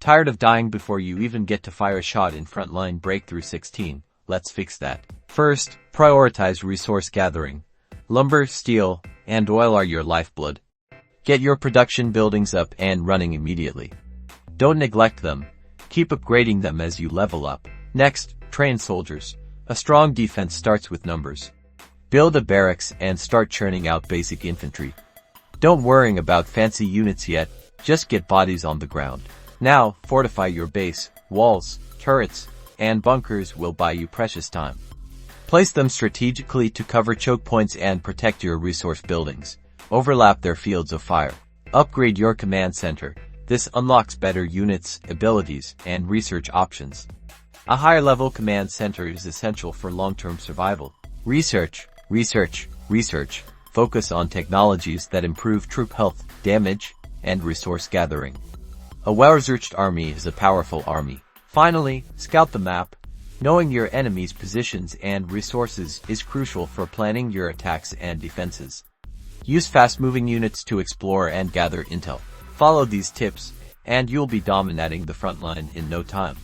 Tired of dying before you even get to fire a shot in Frontline Breakthrough 16? Let's fix that. First, prioritize resource gathering. Lumber, steel, and oil are your lifeblood. Get your production buildings up and running immediately. Don't neglect them. Keep upgrading them as you level up. Next, train soldiers. A strong defense starts with numbers. Build a barracks and start churning out basic infantry. Don't worry about fancy units yet, just get bodies on the ground. Now, fortify your base. Walls, turrets, and bunkers will buy you precious time. Place them strategically to cover choke points and protect your resource buildings. Overlap their fields of fire. Upgrade your command center. This unlocks better units, abilities, and research options. A higher-level command center is essential for long-term survival. Research, research, research. Focus on technologies that improve troop health, damage, and resource gathering. A well-researched army is a powerful army. Finally, scout the map. Knowing your enemy's positions and resources is crucial for planning your attacks and defenses. Use fast-moving units to explore and gather intel. Follow these tips, and you'll be dominating the front line in no time.